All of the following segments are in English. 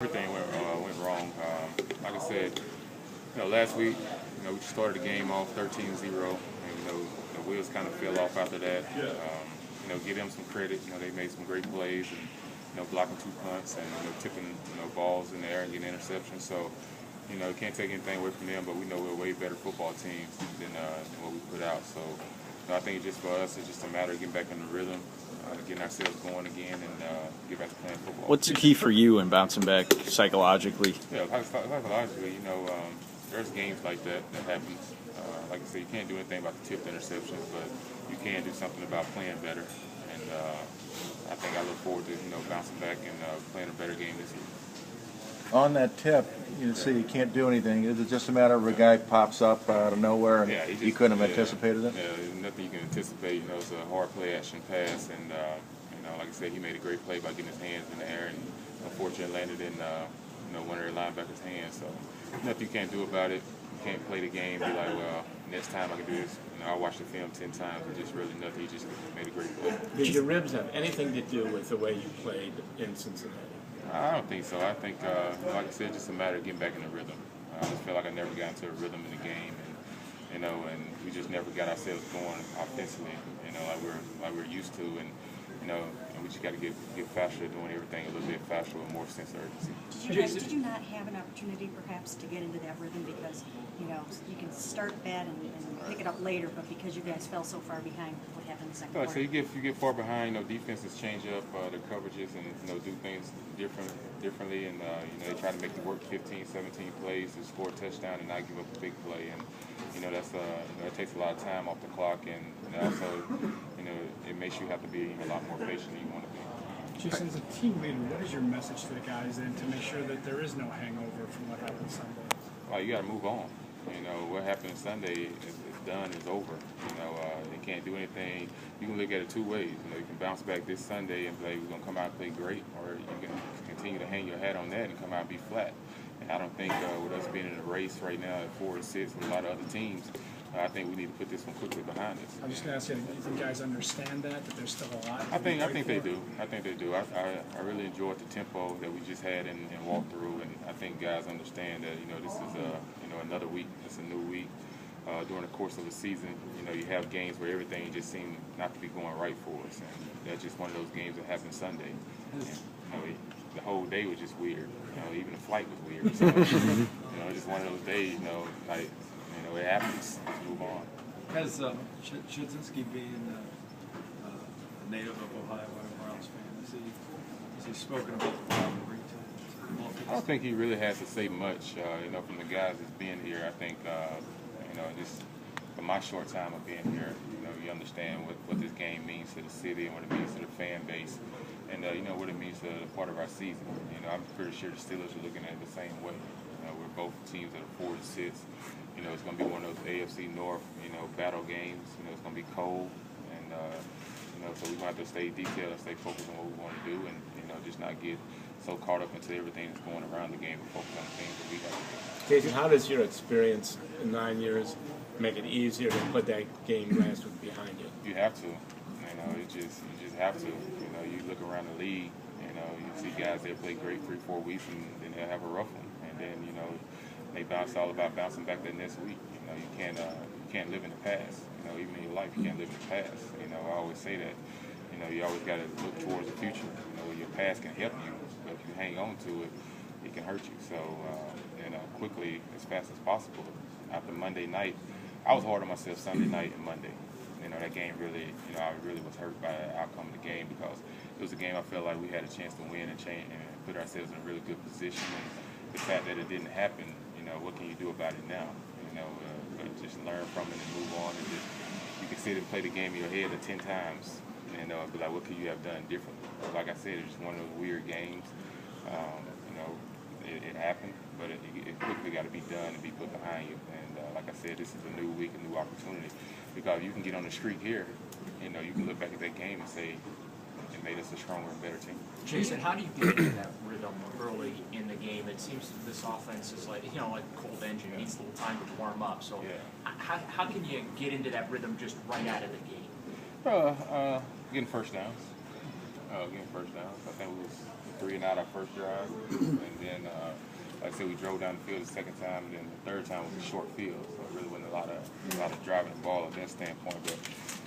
Everything went wrong. Like I said, last week, we started the game off 13-0, and the wheels kind of fell off after that. Give them some credit. They made some great plays and blocking 2 punts and tipping balls in the air and getting interceptions. So can't take anything away from them, but we know we're a way better football team than what we put out. So I think just for us, it's just a matter of getting back in the rhythm, getting ourselves going again, and get back to playing football. What's the key for you in bouncing back psychologically? Yeah, psychologically, there's games like that happens. Like I said, you can't do anything about the tipped interceptions, but you can do something about playing better. And I think I look forward to bouncing back and playing a better game this year. On that tip, you say you can't do anything. Is it just a matter of a guy pops up out of nowhere and you couldn't have anticipated it? Yeah, nothing you can anticipate. It's a hard play action pass, and like I said, he made a great play by getting his hands in the air, and unfortunately landed in one of their linebackers' hands. So nothing you can't do about it. You can't play the game. Be like, well, next time I can do this. I'll watch the film 10 times. And just really nothing. He just made a great play. Did your ribs have anything to do with the way you played in Cincinnati? I don't think so. I think, like I said, just a matter of getting back in the rhythm. I just feel like I never got into a rhythm in the game, and and we just never got ourselves going offensively, like we're used to, and we just got to get faster, doing everything a little bit faster with more sense of urgency. Did you not have an opportunity perhaps to get into that rhythm because you can start bad and pick it up later, but because you guys fell so far behind, what happened in the second quarter? So you get far behind, defenses change up their coverages and do things differently, and they try to make you work 15, 17 plays to score a touchdown and not give up a big play, and that's that takes a lot of time off the clock, and also it makes you have to be a lot more patient than you want to be. Jason, as a team leader, what is your message to the guys then to make sure that there is no hangover from what happened Sunday? Well, you got to move on. What happened Sunday is done, is over. They can't do anything. You can look at it 2 ways. You can bounce back this Sunday and play, we're going to come out and play great, or you can continue to hang your hat on that and come out and be flat. And I don't think with us being in a race right now at 4-6 with a lot of other teams, I think we need to put this one quickly behind us. I'm just going to ask you, do you think guys understand that there's still a lot? I think they do. I think they do. I really enjoyed the tempo that we just had and walked through, and I think guys understand that this is another week. It's a new week. During the course of the season, you have games where everything just seemed not to be going right for us, and that's just one of those games that happened Sunday. And, the whole day was just weird. Even the flight was weird. So, just one of those days. It happens. Let's move on. Has Shedzinski being a native of Ohio, a Browns fan, has he spoken about the rivalry to him? I don't think he really has to say much. From the guys that's been here, I think just for my short time of being here, you understand what this game means to the city and what it means to the fan base, and what it means to the part of our season. I'm pretty sure the Steelers are looking at it the same way. We're both teams that are 4-6. It's going to be one of those AFC North, battle games. It's going to be cold, and so we're going to have to stay detailed and stay focused on what we want to do, and just not get so caught up into everything that's going around the game and focus on the things that we have to do. Jason, how does your experience in 9 years make it easier to put that game last week behind you? You have to. You just have to. You look around the league. You see guys that play great 3-4 weeks, and then they'll have a rough one, and then they bounce all about bouncing back that next week. You can't live in the past. Even in your life, you can't live in the past. I always say that. You always got to look towards the future. Your past can help you, but if you hang on to it, it can hurt you. So, quickly, as fast as possible. After Monday night, I was hard on myself Sunday night and Monday. That game really, I really was hurt by the outcome of the game because it was a game I felt like we had a chance to win and change and put ourselves in a really good position. And the fact that it didn't happen, what can you do about it now? But just learn from it and move on, and just you can sit and play the game in your head 10 times, and be like, what could you have done differently? But like I said, it's just one of those weird games. It happened, but it quickly got to be done and be put behind you. And like I said, this is a new week, a new opportunity, because you can get on the streak here. You can look back at that game and say it made us a stronger and better team. Jason, how do you get into that rhythm early in the game? It seems this offense is like a cold engine. It needs a little time to warm up. So how can you get into that rhythm just right out of the gate? Getting first downs. I think we was 3 and out our first drive, and then like I said, we drove down the field the second time, and then the third time was a short field, so it really wasn't a lot of driving the ball at that standpoint. But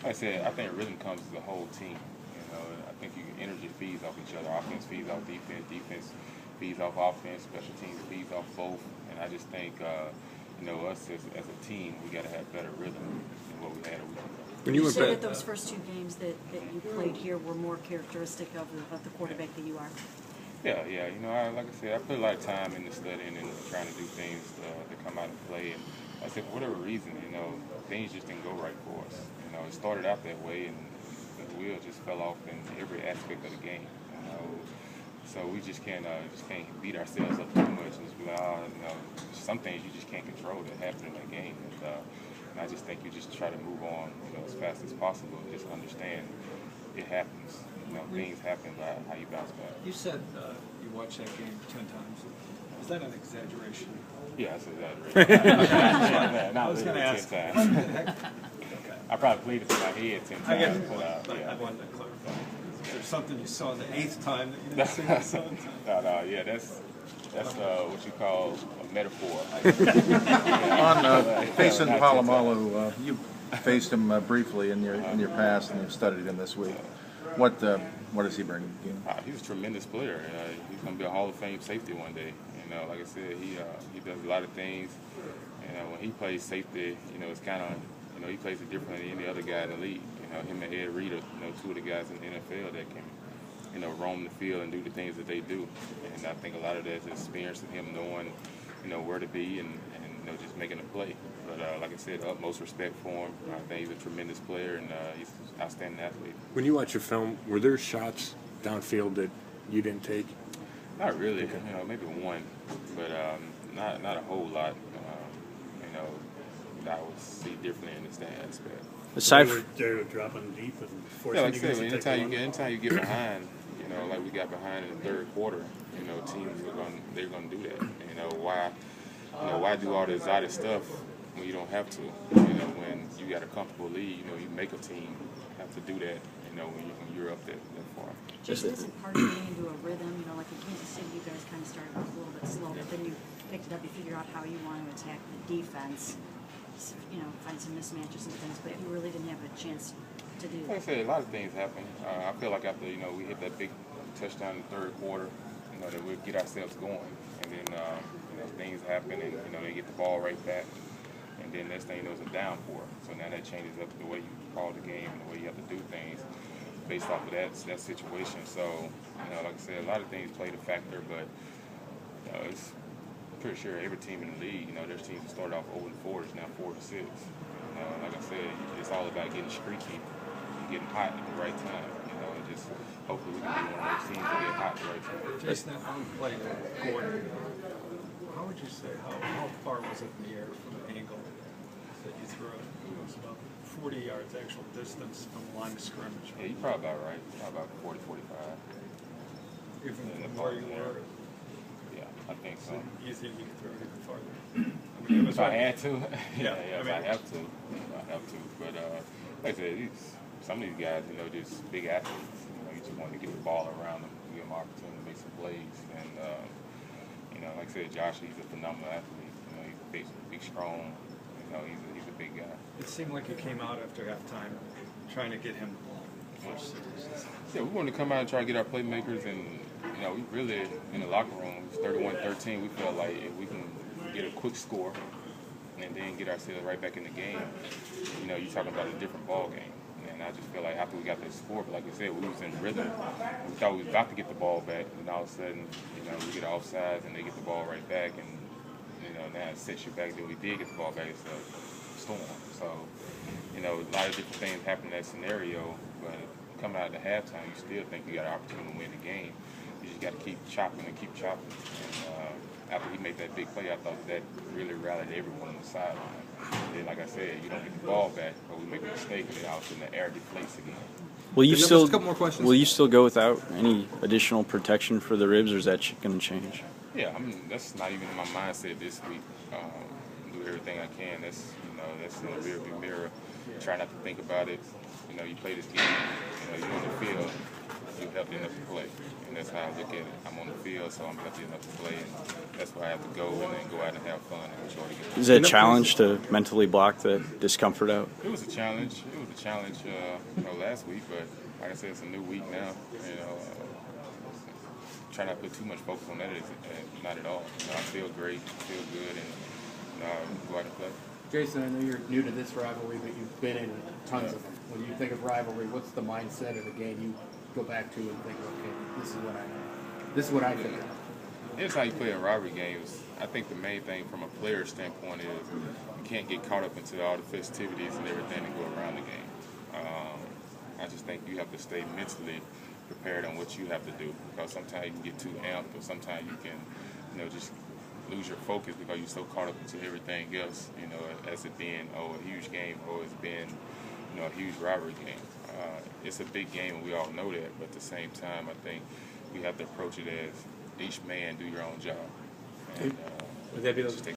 like I said, I think rhythm comes as a whole team. You know, I think energy feeds off each other. Offense feeds off defense. Defense feeds off offense. Special teams feeds off both. And I just think, you know, us as a team, we got to have better rhythm than what we had a week ago. When you say that those first 2 games that you played here were more characteristic of the quarterback that you are? Yeah. You know, like I said, I put a lot of time into studying and trying to do things to come out and play. And like I said, for whatever reason, you know, things just didn't go right for us. You know, it started out that way, and the wheel just fell off in every aspect of the game. You know, so we just can't beat ourselves up too much and just be like, you know, some things you just can't control that happen in that game. And I just think you just try to move on, you know, as fast as possible. Just understand it happens. You know, things happen by how you bounce back. You said you watched that game 10 times. Is that an exaggeration? Yeah, that's an exaggeration. I was going to ask. 10 times. I probably played it in my head 10 times. I get it. But, I wanted to clarify. Is there something you saw the 8th time that you didn't see the 7th time? No, yeah, that's what you call a metaphor. On facing Palomalu, you faced him briefly in your past, and you've studied him this week. What does he bring to the game? He's a tremendous player. He's going to be a Hall of Fame safety one day. You know, like I said, he does a lot of things. You know, when he plays safety, you know, it's kind of, you know, he plays it differently than any other guy in the league. You know, him and Ed Reed are, you know, 2 of the guys in the NFL that can, you know, roam the field and do the things that they do. And I think a lot of that is experience and him knowing, you know, where to be and you know, just making a play. But like I said, utmost respect for him. I think he's a tremendous player and he's an outstanding athlete. When you watch your film, were there shots downfield that you didn't take? Not really. Okay. You know, maybe one, but not a whole lot. You know, that I would see differently in that aspect. Aside They were dropping deep and forcing like I you guys said, to take anytime you get behind, you know, like we got behind in the third quarter, you know, teams they're gonna do that. You know, why do all this exotic stuff when you don't have to? You know, when you got a comfortable lead, you know, you make a team have to do that. You know, when you're up that far. Jason, isn't part of getting into a rhythm? You know, like in Kansas City, you guys kind of started off a little bit slow, but then you picked it up. You figure out how you want to attack the defense. You know, find some mismatches and things, but you really didn't have a chance to do that. Like I said, a lot of things happen. I feel like after, you know, we hit that big touchdown in the third quarter, you know, that we'll get ourselves going. And then, you know, things happen and, you know, they get the ball right back. And then next thing you know, it's a downpour. So now that changes up the way you call the game and the way you have to do things based off of that situation. So, you know, like I said, a lot of things played a factor, but, you know, it's pretty sure every team in the league, you know, there's teams that started off 0-4, it's now 4-6. You know, like I said, it's all about getting streaky and getting hot at the right time. You know, and just hopefully we can be one of those teams that get hot at the right time. Jason, that one play Gordon, how would you say, how far was it in the air from the angle that you threw it? It was about 40 yards actual distance from the line of scrimmage. Yeah, you're probably about right. Probably about 40, 45. Even from where you were? Yeah, I think so. You think you could throw it even farther? I mean, if I had to, yeah, if I have to. But like I said, some of these guys, you know, just big athletes. You know, you just want to get the ball around them, give them opportunity to make some plays. And you know, like I said, Josh, he's a phenomenal athlete. You know, he's big, strong. You know, he's a big guy. It seemed like you came out after halftime trying to get him the ball. Yeah, we wanted to come out and try to get our playmakers, and you know, we really in the locker room, 31-13. We felt like if we can get a quick score and then get ourselves right back in the game, you know, you're talking about a different ball game. And I just feel like after we got that score, but like you said, we was in rhythm. We thought we was about to get the ball back, and all of a sudden, you know, we get offsides and they get the ball right back, and you know, now it sets you back. Then we did get the ball back. It's a storm. So, you know, a lot of different things happen in that scenario, but coming out of the halftime, you still think you got an opportunity to win the game. You just got to keep chopping and keep chopping. And after he made that big play, I thought that really rallied everyone on the sideline. Then, like I said, you don't get the ball back, but we make a mistake, and then all of a sudden the air deflates again. Will you still? A couple more questions. Will you still go without any additional protection for the ribs, or is that going to change? Yeah, I mean, that's not even in my mindset this week. Do everything I can. That's in the rearview mirror. Try not to think about it. You know, you play this game. You know, you're on the field. feel healthy enough to play. And that's how I look at it. I'm on the field, so I'm healthy enough to play, and that's why I have to go and then go out and have fun and enjoy the game. Is it a challenge to mentally block the discomfort out? It was a challenge. It was a challenge, last week, but like I said, it's a new week now. Try not to put too much focus on that. Not at all. I feel great, feel good, and go out and play. Jason, I know you're new to this rivalry, but you've been in tons of them. When you think of rivalry, what's the mindset of the game you go back to and think, okay, this is what I think of? Here's how you play a rivalry games. I think the main thing from a player standpoint is you can't get caught up into all the festivities and everything that go around the game. I just think you have to stay mentally prepared on what you have to do, because sometimes you can get too amped, or sometimes you can, just lose your focus because you're so caught up into everything else, as it being, a huge game, or it's been, a huge rivalry game. It's a big game, and we all know that, but at the same time, I think we have to approach it as each man do your own job. And, Would that be just take